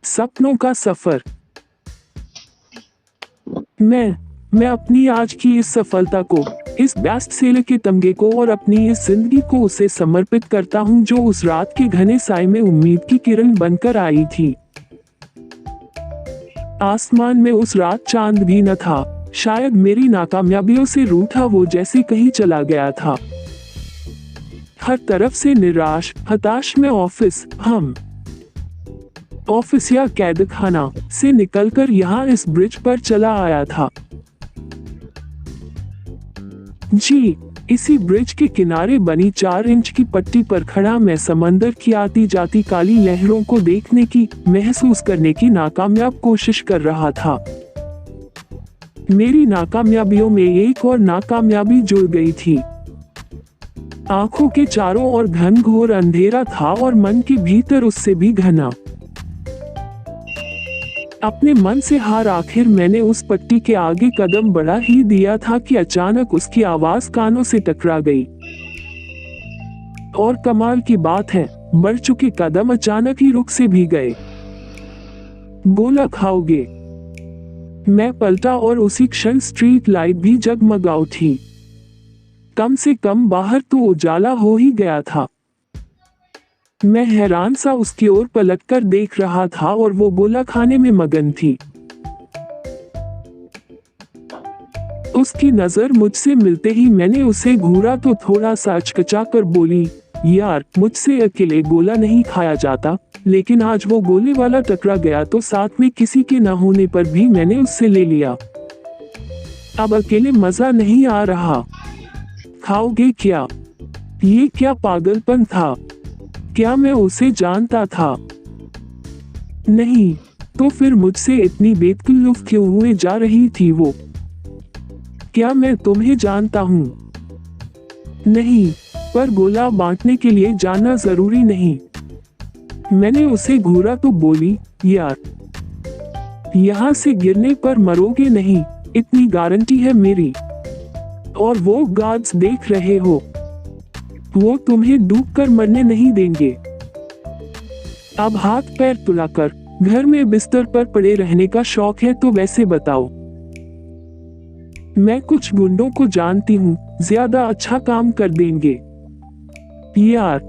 सपनों का सफर। मैं अपनी आज की इस सफलता को, इस बेस्टसेलर के तमगे को और अपनी इस जिंदगी को उसे समर्पित करता हूं जो उस रात के घने साए में उम्मीद की किरण बनकर आई थी। आसमान में उस रात चांद भी न था। शायद मेरी नाकामयाबियों से रूठा वो जैसे कहीं चला गया था। हर तरफ से निराश, हताश में ऑफिस या कैदखाना से निकलकर यहाँ इस ब्रिज पर चला आया था। जी, इसी ब्रिज के किनारे बनी 4 इंच की पट्टी पर खड़ा मैं समंदर की आती जाती काली लहरों को देखने की, महसूस करने की नाकामयाब कोशिश कर रहा था। मेरी नाकामयाबियों में एक और नाकामयाबी जुड़ गई थी। आंखों के चारों ओर घनघोर अंधेरा था और मन के भीतर उससे भी घना। अपने मन से हार आखिर मैंने उस पट्टी के आगे कदम बढ़ा ही दिया था कि अचानक उसकी आवाज कानों से टकरा गई। और कमाल की बात है, बढ़ चुके कदम अचानक ही रुक से भी गए। बोला, खाओगे? मैं पलटा और उसी क्षण स्ट्रीट लाइट भी जगमगा उठी। कम से कम बाहर तो उजाला हो ही गया था। मैं हैरान सा उसकी ओर पलटकर देख रहा था और वो गोला खाने में मगन थी। उसकी नजर मुझसे मिलते ही मैंने उसे घूरा तो थोड़ा सा अचकचा कर बोली, यार, मुझसे अकेले गोला नहीं खाया जाता, लेकिन आज वो गोले वाला टकरा गया तो साथ में किसी के न होने पर भी मैंने उससे ले लिया। अब अकेले मजा नहीं आ रहा। खाओगे क्या? ये क्या पागलपन था? क्या मैं उसे जानता था? नहीं, तो फिर मुझसे इतनी बेतकल्लुफ क्यों हुए जा रही थी वो? क्या मैं तुम्हें जानता हूँ? नहीं, पर गोला बांटने के लिए जानना जरूरी नहीं। मैंने उसे घूरा तो बोली, यार, यहाँ से गिरने पर मरोगे नहीं, इतनी गारंटी है मेरी। और वो गार्ड्स देख रहे हो, वो तुम्हें डूबकर मरने नहीं देंगे। अब हाथ पैर तुलाकर घर में बिस्तर पर पड़े रहने का शौक है तो वैसे बताओ। मैं कुछ गुंडों को जानती हूँ, ज्यादा अच्छा काम कर देंगे। यार,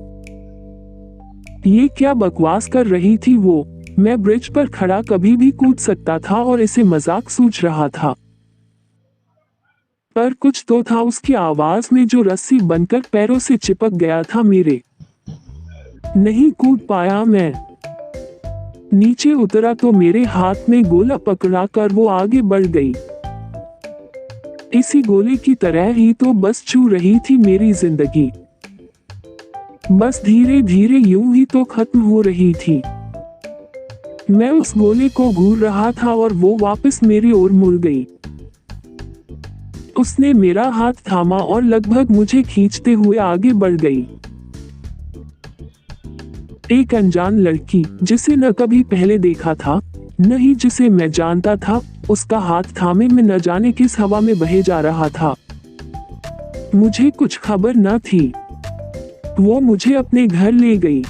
ये क्या बकवास कर रही थी वो? मैं ब्रिज पर खड़ा कभी भी कूद सकता था और इसे मजाक सूझ रहा था। पर कुछ तो था उसकी आवाज में जो रस्सी बनकर पैरों से चिपक गया था मेरे। नहीं कूद पाया मैं। नीचे उतरा तो मेरे हाथ में गोला पकड़ा कर वो आगे बढ़ गई। इसी गोले की तरह ही तो बस छू रही थी मेरी जिंदगी। बस धीरे धीरे यूं ही तो खत्म हो रही थी। मैं उस गोले को घूर रहा था और वो वापस मेरी ओर मुड़ गई। उसने मेरा हाथ थामा और लगभग मुझे खींचते हुए आगे बढ़ गई। एक अनजान लड़की जिसे न कभी पहले देखा था, न ही जिसे मैं जानता था, उसका हाथ थामे में न जाने किस हवा में बहे जा रहा था। मुझे कुछ खबर न थी। वो मुझे अपने घर ले गई।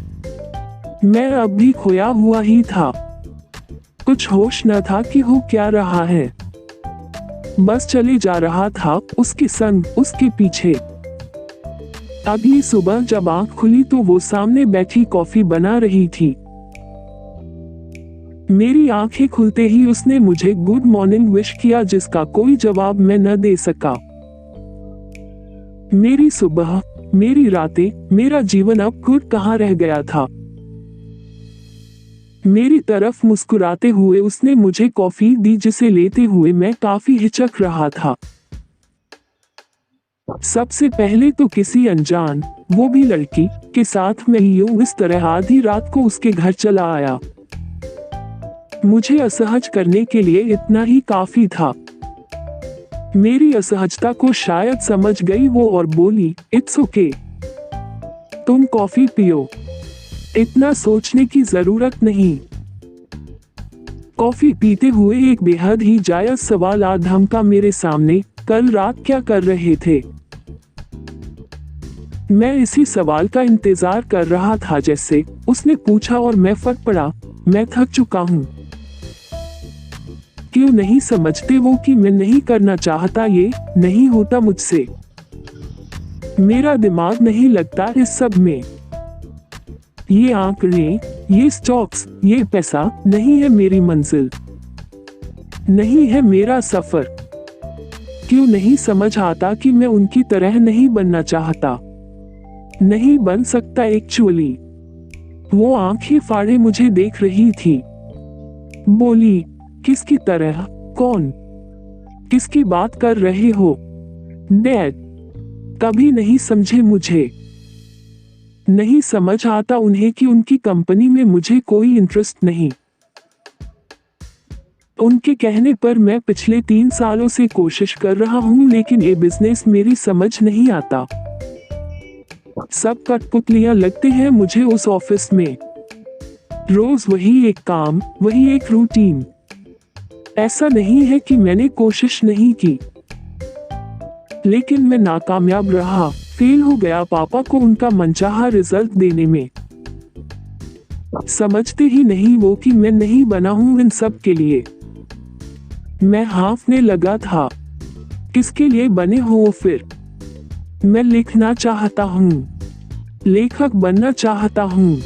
मैं अब भी खोया हुआ ही था। कुछ होश न था कि हो क्या रहा है। बस चले जा रहा था उसके संग, उसके पीछे। अगली सुबह जब आंख खुली तो वो सामने बैठी कॉफी बना रही थी। मेरी आंखें खुलते ही उसने मुझे गुड मॉर्निंग विश किया जिसका कोई जवाब मैं न दे सका। मेरी सुबह, मेरी रातें, मेरा जीवन अब गुड कहाँ रह गया था। मेरी तरफ मुस्कुराते हुए उसने मुझे कॉफी दी जिसे लेते हुए मैं काफी हिचक रहा था। सबसे पहले तो किसी अनजान, वो भी लड़की, के साथ मैं यूं इस तरह आधी रात को उसके घर चला आया। मुझे असहज करने के लिए इतना ही काफी था। मेरी असहजता को शायद समझ गई वो और बोली, इट्स ओके, तुम कॉफी पियो, इतना सोचने की जरूरत नहीं। कॉफी पीते हुए एक बेहद ही जायज सवाल आ धमका मेरे सामने, कल रात क्या कर रहे थे? मैं इसी सवाल का इंतजार कर रहा था जैसे उसने पूछा और मैं फट पड़ा। मैं थक चुका हूँ। क्यों नहीं समझते वो कि मैं नहीं करना चाहता, ये नहीं होता मुझसे। मेरा दिमाग नहीं लगता इस सब में। ये आंकड़े, ये स्टॉक्स, ये पैसा नहीं है मेरी मंजिल, नहीं है मेरा सफर। क्यों नहीं समझ आता कि मैं उनकी तरह नहीं बनना चाहता, नहीं बन सकता एक्चुअली। वो आंखें फाड़े मुझे देख रही थी। बोली, किसकी तरह? कौन? किसकी बात कर रहे हो? डैड। कभी नहीं समझे मुझे। नहीं समझ आता उन्हें कि उनकी कंपनी में मुझे कोई इंटरेस्ट नहीं। उनके कहने पर मैं पिछले 3 सालों से कोशिश कर रहा हूँ, लेकिन ये बिजनेस मेरी समझ नहीं आता। सब कठपुतलियां लगते हैं मुझे उस ऑफिस में। रोज वही एक काम, वही एक रूटीन। ऐसा नहीं है कि मैंने कोशिश नहीं की, लेकिन मैं नाकामयाब रहा, फेल हो गया पापा को उनका मनचाहा रिजल्ट देने में। समझते ही नहीं वो कि मैं नहीं बना हूं इन सब के लिए। मैं हाँफने लगा था। किसके लिए बने हो फिर? मैं लिखना चाहता हूँ, लेखक बनना चाहता हूँ,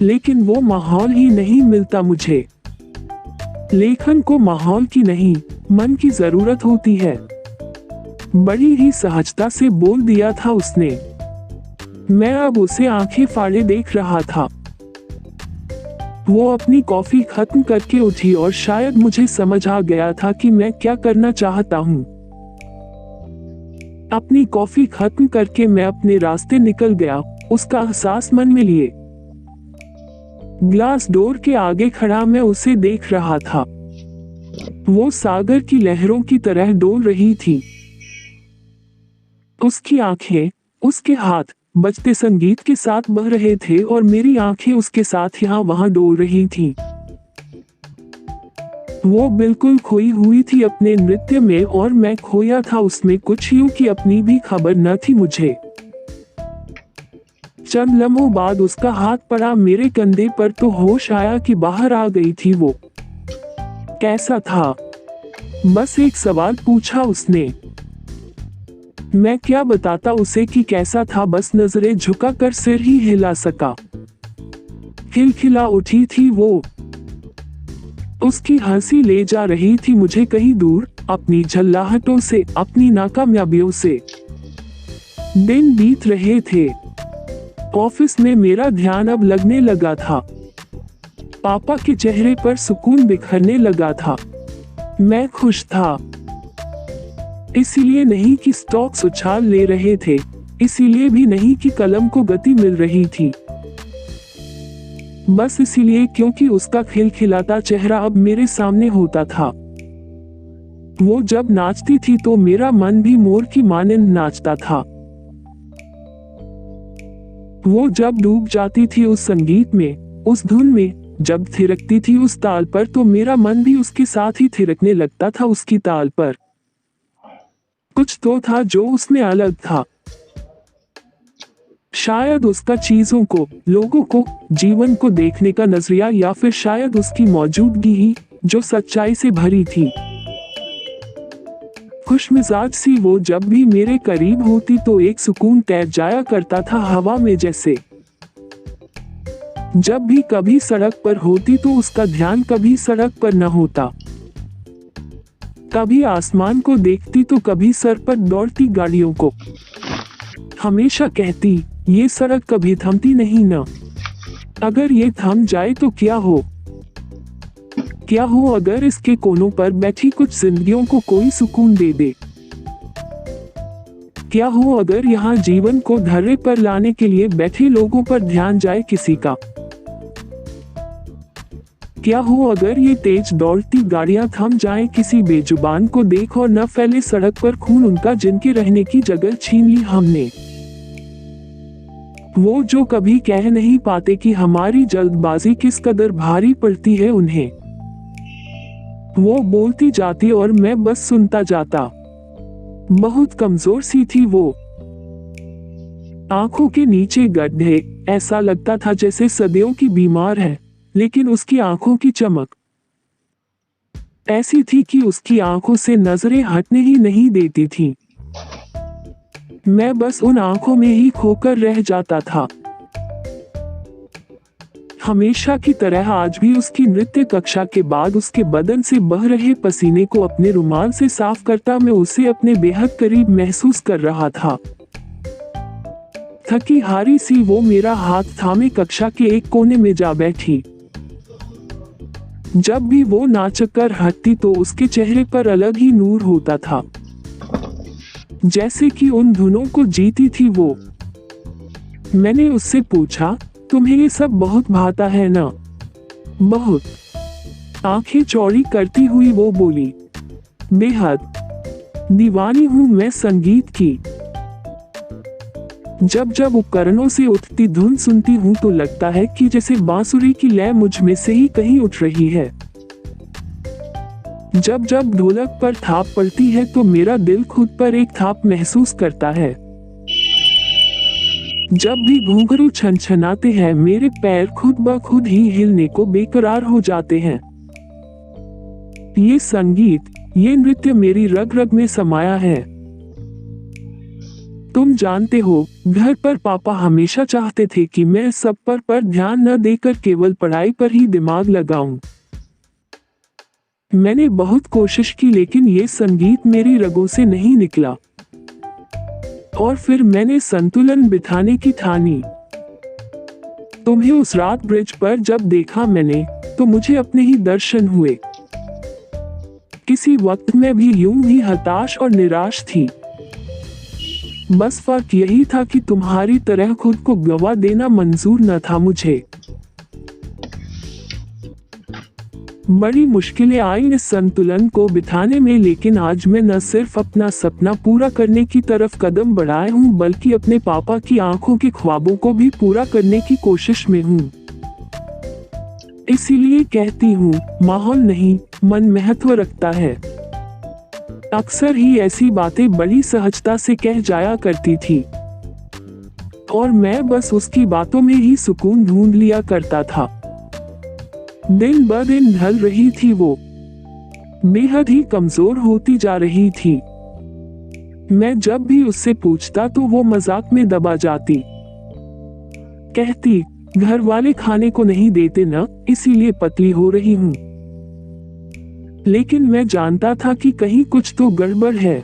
लेकिन वो माहौल ही नहीं मिलता मुझे। लेखन को माहौल की नहीं, मन की जरूरत होती है। बड़ी ही सहजता से बोल दिया था उसने। मैं अब उसे आंखें फाड़े देख रहा था। वो अपनी कॉफी खत्म करके उठी और शायद मुझे समझ आ गया था कि मैं क्या करना चाहता हूँ। अपनी कॉफी खत्म करके मैं अपने रास्ते निकल गया, उसका एहसास मन में लिए। ग्लास डोर के आगे खड़ा मैं उसे देख रहा था। वो सागर की लहरों की तरह डोल रही थी। उसकी आंखें, उसके हाथ बजते संगीत के साथ बह रहे थे और मेरी आंखें उसके साथ यहाँ वहां डोल रही थी। वो बिल्कुल खोई हुई थी अपने नृत्य में और मैं खोया था उसमें, कुछ यूं कि अपनी भी खबर न थी मुझे। चंद लम्हों बाद उसका हाथ पड़ा मेरे कंधे पर तो होश आया कि बाहर आ गई थी वो। कैसा था? बस एक सवाल पूछा उसने। मैं क्या बताता उसे कि कैसा था, बस नजरें झुकाकर सिर ही हिला सका। खिलखिला उठी थी वो। उसकी हंसी ले जा रही थी मुझे कहीं दूर, अपनी झल्लाहटों से, अपनी नाकामयाबियों से। दिन बीत रहे थे। ऑफिस में मेरा ध्यान अब लगने लगा था। पापा के चेहरे पर सुकून बिखरने लगा था। मैं खुश था। इसीलिए नहीं कि स्टॉक्स उछाल ले रहे थे, इसीलिए भी नहीं कि कलम को गति मिल रही थी। बस इसीलिए क्योंकि उसका खिलखिलाता चेहरा अब मेरे सामने होता था। वो जब नाचती थी तो मेरा मन भी मोर की मानिंद नाचता था। वो जब डूब जाती थी उस संगीत में, उस धुन में, जब थिरकती थी उस ताल पर तो मेरा मन भी उसके साथ ही थिरकने लगता था उसकी ताल पर। कुछ तो था जो उसमें अलग था। शायद उसका चीजों को, लोगों को, जीवन को देखने का नजरिया, या फिर शायद उसकी मौजूदगी ही जो सच्चाई से भरी थी। खुशमिजाज सी वो जब भी मेरे करीब होती तो एक सुकून तैर जाया करता था हवा में जैसे। जब भी कभी सड़क पर होती तो उसका ध्यान कभी सड़क पर न होता। कभी आसमान को देखती तो कभी सर पर दौड़ती गाड़ियों को। हमेशा कहती, ये सड़क कभी थमती नहीं न। अगर ये थम जाए तो क्या हो? क्या हो अगर इसके कोनों पर बैठी कुछ जिंदगियों को कोई सुकून दे दे? क्या हो अगर यहाँ जीवन को धर्रे पर लाने के लिए बैठे लोगों पर ध्यान जाए किसी का? क्या हो अगर ये तेज दौड़ती गाड़ियां थम जाएं किसी बेजुबान को देख और न फैले सड़क पर खून उनका जिनके रहने की जगह छीन ली हमने। वो जो कभी कह नहीं पाते कि हमारी जल्दबाजी किस कदर भारी पड़ती है उन्हें। वो बोलती जाती और मैं बस सुनता जाता। बहुत कमजोर सी थी वो। आंखों के नीचे गड्ढे, ऐसा लगता था जैसे सदियों की बीमार है, लेकिन उसकी आंखों की चमक ऐसी थी कि उसकी आंखों से नजरें हटने ही नहीं देती थी। मैं बस उन आंखों में ही खोकर रह जाता था। हमेशा की तरह आज भी उसकी नृत्य कक्षा के बाद उसके बदन से बह रहे पसीने को अपने रुमाल से साफ करता मैं उसे अपने बेहद करीब महसूस कर रहा था। थकी हारी सी वो मेरा हाथ थामे कक्षा के एक कोने में जा बैठी। जब भी वो नाचकर हटती तो उसके चेहरे पर अलग ही नूर होता था, जैसे कि उन धुनों को जीती थी वो। मैंने उससे पूछा, तुम्हें ये सब बहुत भाता है ना? बहुत। आंखें चौड़ी करती हुई वो बोली, बेहद दीवानी हूं मैं संगीत की। जब जब उपकरणों से उठती धुन सुनती हूँ तो लगता है कि जैसे बांसुरी की लय मुझ में से ही कहीं उठ रही है। जब जब ढोलक पर थाप पड़ती है तो मेरा दिल खुद पर एक थाप महसूस करता है। जब भी घुंघरू छनछनाते हैं मेरे पैर खुद ब खुद ही हिलने को बेकरार हो जाते हैं। ये संगीत, ये नृत्य मेरी रग रग में समाया है। तुम जानते हो, घर पर पापा हमेशा चाहते थे कि मैं सब पर ध्यान न देकर केवल पढ़ाई पर ही दिमाग लगाऊं। मैंने बहुत कोशिश की लेकिन ये संगीत मेरी रगों से नहीं निकला। और फिर मैंने संतुलन बिठाने की ठानी। तुम्हें उस रात ब्रिज पर जब देखा मैंने, तो मुझे अपने ही दर्शन हुए। किसी वक्त मैं भी यूं ही हताश और निराश थी। बस फर्क यही था कि तुम्हारी तरह खुद को गवा देना मंजूर न था मुझे। बड़ी मुश्किलें आई इस संतुलन को बिठाने में, लेकिन आज मैं न सिर्फ अपना सपना पूरा करने की तरफ कदम बढ़ाए हूँ बल्कि अपने पापा की आंखों के ख्वाबों को भी पूरा करने की कोशिश में हूँ। इसीलिए कहती हूँ, माहौल नहीं, मन महत्व रखता है। अक्सर ही ऐसी बातें बड़ी सहजता से कह जाया करती थी और मैं बस उसकी बातों में ही सुकून ढूंढ लिया करता था। दिन ब दिन ढल रही थी वो, बेहद ही कमजोर होती जा रही थी। मैं जब भी उससे पूछता तो वो मजाक में दबा जाती। कहती, घर वाले खाने को नहीं देते न, इसीलिए पतली हो रही हूँ। लेकिन मैं जानता था कि कहीं कुछ तो गड़बड़ है।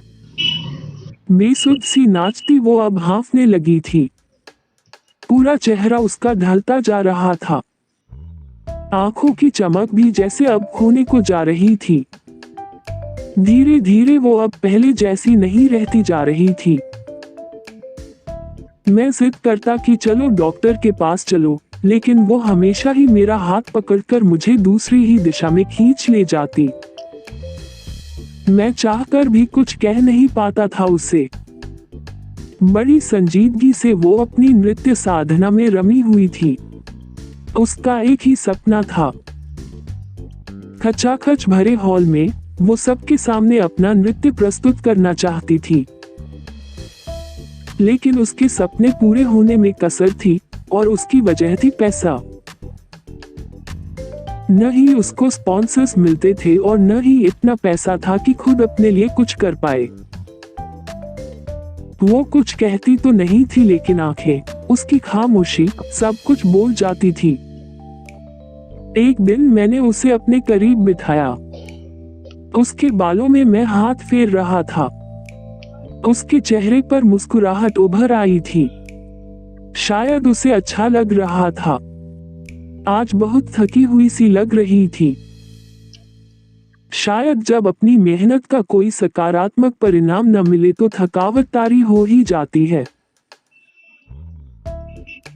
बेसुध सी नाचती वो अब हाँफने लगी थी। पूरा चेहरा उसका ढलता जा रहा था। आंखों की चमक भी जैसे अब खोने को जा रही थी। धीरे धीरे वो अब पहले जैसी नहीं रहती जा रही थी। मैं जिद करता कि चलो डॉक्टर के पास चलो, लेकिन वो हमेशा ही मेरा हाथ पकड़कर मुझे दूसरी ही दिशा में खींच ले जाती। मैं चाहकर भी कुछ कह नहीं पाता था उसे। बड़ी संजीदगी से वो अपनी नृत्य साधना में रमी हुई थी। उसका एक ही सपना था, खचाखच भरे हॉल में वो सबके सामने अपना नृत्य प्रस्तुत करना चाहती थी। लेकिन उसके सपने पूरे होने में कसर थी और उसकी वजह थी पैसा। न ही उसको स्पॉन्सर्स मिलते थे और न ही इतना पैसा था कि खुद अपने लिए कुछ कर पाए। वो कुछ कहती तो नहीं थी लेकिन आंखें, उसकी खामोशी सब कुछ बोल जाती थी। एक दिन मैंने उसे अपने करीब बिठाया। उसके बालों में मैं हाथ फेर रहा था। उसके चेहरे पर मुस्कुराहट उभर आई थी। शायद उसे अच्छा लग रहा था। आज बहुत थकी हुई सी लग रही थी। शायद जब अपनी मेहनत का कोई सकारात्मक परिणाम न मिले तो थकावट तारी हो ही जाती है।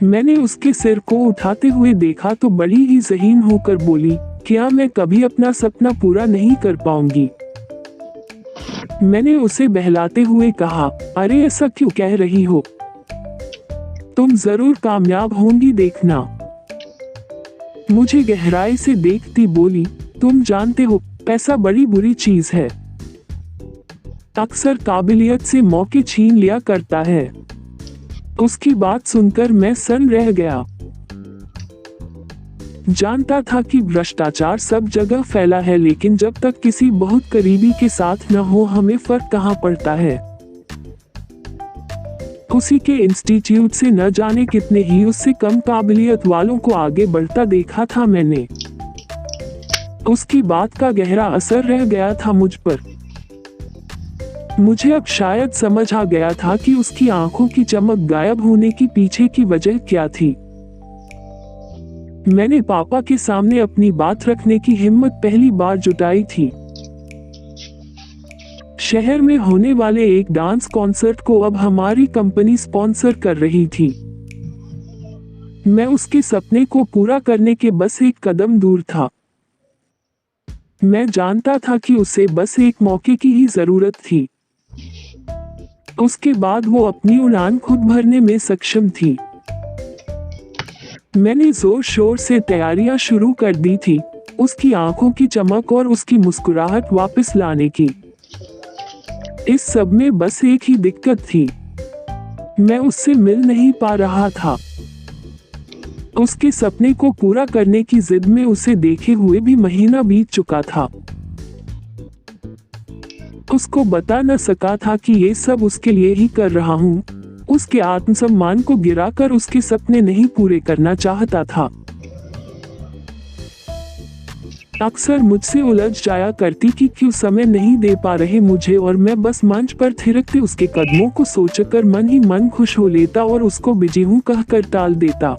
मैंने उसके सिर को उठाते हुए देखा तो बड़ी ही ज़हीन होकर बोली, क्या मैं कभी अपना सपना पूरा नहीं कर पाऊंगी? मैंने उसे बहलाते हुए कहा, अरे ऐसा क्यों कह रही हो? तुम जरूर कामयाब होंगी, देखना। मुझे गहराई से देखती बोली, तुम जानते हो, पैसा बड़ी बुरी चीज है। अक्सर काबिलियत से मौके छीन लिया करता है। उसकी बात सुनकर मैं सन्न रह गया। जानता था कि भ्रष्टाचार सब जगह फैला है, लेकिन जब तक किसी बहुत करीबी के साथ न हो हमें फर्क कहाँ पड़ता है। उसी के इंस्टीट्यूट से न जाने कितने ही उससे कम काबिलियत वालों को आगे बढ़ता देखा था मैंने। उसकी बात का गहरा असर रह गया था मुझ पर। मुझे अब शायद समझ आ गया था कि उसकी आंखों की चमक गायब होने की पीछे की वजह क्या थी। मैंने पापा के सामने अपनी बात रखने की हिम्मत पहली बार जुटाई थी। शहर में होने वाले एक डांस कॉन्सर्ट को अब हमारी कंपनी स्पॉन्सर कर रही थी। मैं उसके सपने को पूरा करने के बस एक कदम दूर था। मैं जानता था कि उसे बस एक मौके की ही जरूरत थी। उसके बाद वो अपनी उड़ान खुद भरने में सक्षम थी। मैंने जोर शोर से तैयारियां शुरू कर दी थी, उसकी आंखों की चमक और उसकी मुस्कुराहट वापस लाने की। इस सब में बस एक ही दिक्कत थी, मैं उससे मिल नहीं पा रहा था। उसके सपने को पूरा करने की जिद में उसे देखे हुए भी महीना बीत चुका था। उसको बता न सका था कि ये सब उसके लिए ही कर रहा हूँ। उसके आत्मसम्मान को गिराकर उसके सपने नहीं पूरे करना चाहता था। अक्सर मुझसे उलझ जाया करती कि क्यों समय नहीं दे पा रहे मुझे, और मैं बस मंच पर थिरकते उसके कदमों को सोचकर मन ही मन खुश हो लेता और उसको बिजी हूँ कहकर टाल देता।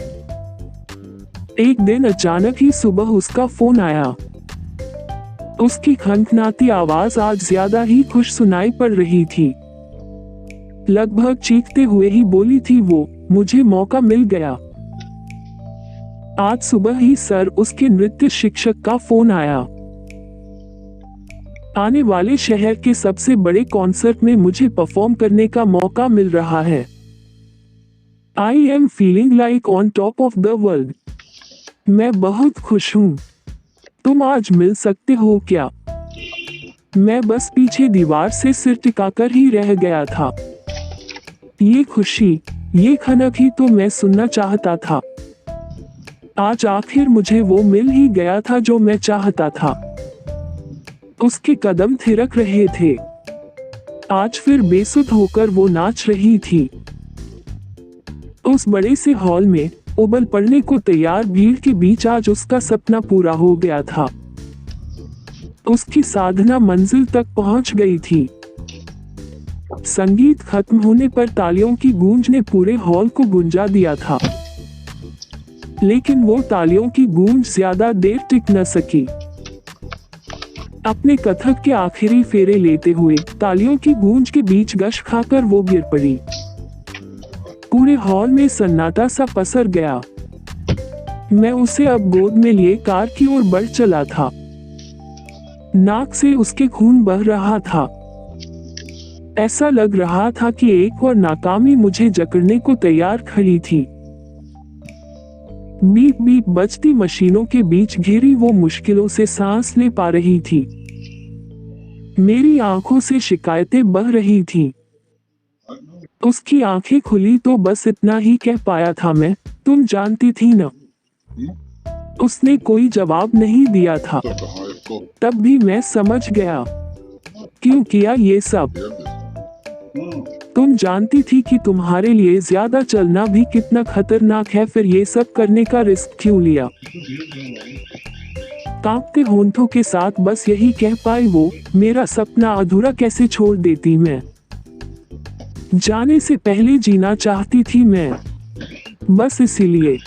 एक दिन अचानक ही सुबह उसका फोन आया। उसकी खनखनाती आवाज आज ज्यादा ही खुश सुनाई पड़ रही थी। लगभग चीखते हुए ही बोली थी वो, मुझे मौका मिल गया। आज सुबह ही सर, उसके नृत्य शिक्षक का फोन आया। आने वाले शहर के सबसे बड़े कॉन्सर्ट में मुझे परफॉर्म करने का मौका मिल रहा है। I am feeling like on top of the world. मैं बहुत खुश हूँ। तुम आज मिल सकते हो क्या? मैं बस पीछे दीवार से सिर टिकाकर ही रह गया था। ये खुशी, ये खनक ही तो मैं सुनना चाहता था। आज आखिर मुझे वो मिल ही गया था जो मैं चाहता था। उसके कदम थिरक रहे थे। आज फिर बेसुध होकर वो नाच रही थी। उस बड़े से हॉल में उबल पड़ने को तैयार भीड़ के बीच आज उसका सपना पूरा हो गया था। उसकी साधना मंजिल तक पहुंच गई थी। संगीत खत्म होने पर तालियों की गूंज ने पूरे हॉल को गुंजा दिया था, लेकिन वो तालियों की गूंज ज्यादा देर टिक न सकी। अपने कथक के आखिरी फेरे लेते हुए तालियों की गूंज के बीच गश खाकर वो गिर पड़ी। पूरे हॉल में सन्नाटा सा पसर गया। मैं उसे अब गोद में लिए कार की ओर बढ़ चला था। नाक से उसके खून बह रहा था। ऐसा लग रहा था कि एक और नाकामी मुझे जकड़ने को तैयार खड़ी थी। बीप बीप बजती मशीनों के बीच घिरी वो मुश्किलों से सांस ले पा रही थी। मेरी आंखों से शिकायतें बह रही थीं। उसकी आंखें खुली तो बस इतना ही कह पाया था मैं, तुम जानती थी ना। उसने कोई जवाब नहीं दिया था। तब भी मैं समझ गया क्यों किया ये सब। तुम जानती थी कि तुम्हारे लिए ज्यादा चलना भी कितना खतरनाक है, फिर ये सब करने का रिस्क क्यों लिया। कांपते होंठों के साथ बस यही कह पाई वो, मेरा सपना अधूरा कैसे छोड़ देती मैं। जाने से पहले जीना चाहती थी मैं, बस इसीलिए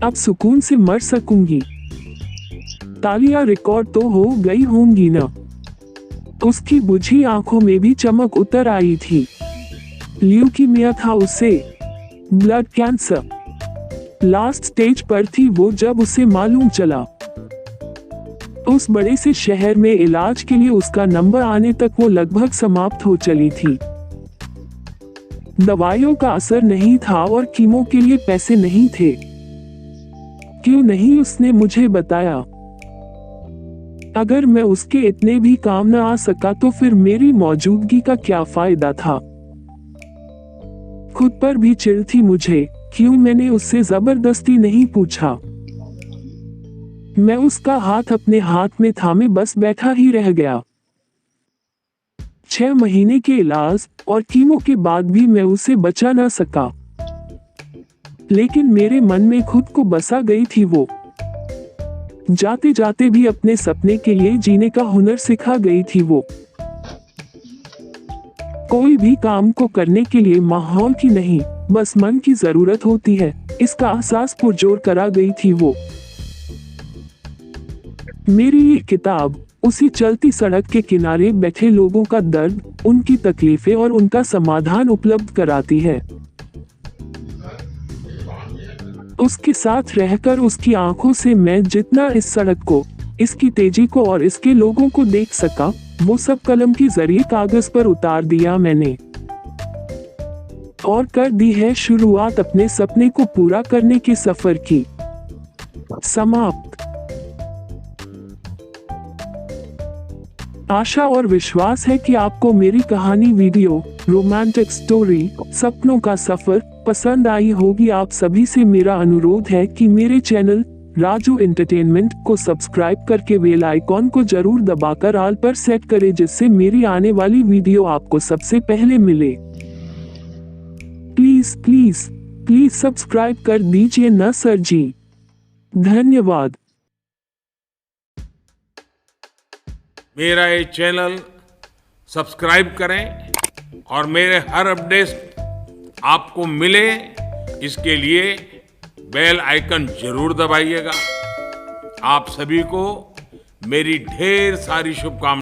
अब सुकून से मर सकूंगी। तालियां रिकॉर्ड तो हो गई होंगी ना। उसकी बुझी आंखों में भी चमक उतर आई थी। ल्यूकीमिया था उसे, ब्लड कैंसर। लास्ट स्टेज पर थी वो जब उसे मालूम चला। उस बड़े से शहर में इलाज के लिए उसका नंबर आने तक वो लगभग समाप्त हो चली थी। दवाइयों का असर नहीं था और कीमो के लिए पैसे नहीं थे। क्यों नहीं उसने मुझे बताया। अगर मैं उसके इतने भी काम न आ सका तो फिर मेरी मौजूदगी का क्या फायदा था। खुद पर भी चिढ़ थी मुझे, क्यों मैंने उससे जबरदस्ती नहीं पूछा। मैं उसका हाथ अपने हाथ में थामे बस बैठा ही रह गया। 6 महीने के इलाज और कीमो के बाद भी मैं उसे बचा ना सका। लेकिन मेरे मन में खुद को बसा गई थी वो। जाते जाते भी अपने सपने के लिए जीने का हुनर सिखा गई थी वो। कोई भी काम को करने के लिए माहौल की नहीं, बस मन की जरूरत होती है, इसका एहसास पुरजोर करा गई थी वो। मेरी ये किताब उसी चलती सड़क के किनारे बैठे लोगों का दर्द, उनकी तकलीफें और उनका समाधान उपलब्ध कराती है। उसके साथ रहकर उसकी आंखों से मैं जितना इस सड़क को, इसकी तेजी को और इसके लोगों को देख सका, वो सब कलम के जरिए कागज पर उतार दिया मैंने। और कर दी है शुरुआत अपने सपने को पूरा करने के सफर की। समाप्त। आशा और विश्वास है कि आपको मेरी कहानी वीडियो, रोमांटिक स्टोरी, सपनों का सफर पसंद आई होगी। आप सभी से मेरा अनुरोध है कि मेरे चैनल राजू एंटरटेनमेंट को सब्सक्राइब करके बेल आइकॉन को जरूर दबाकर ऑल पर सेट करें, जिससे मेरी आने वाली वीडियो आपको सबसे पहले मिले। प्लीज प्लीज प्लीज सब्सक्राइब कर दीजिए ना सर जी। धन्यवाद। मेरा ये चैनल सब्सक्राइब करें और मेरे हर अपडेट आपको मिले, इसके लिए बेल आइकन जरूर दबाइएगा। आप सभी को मेरी ढेर सारी शुभकामनाएं।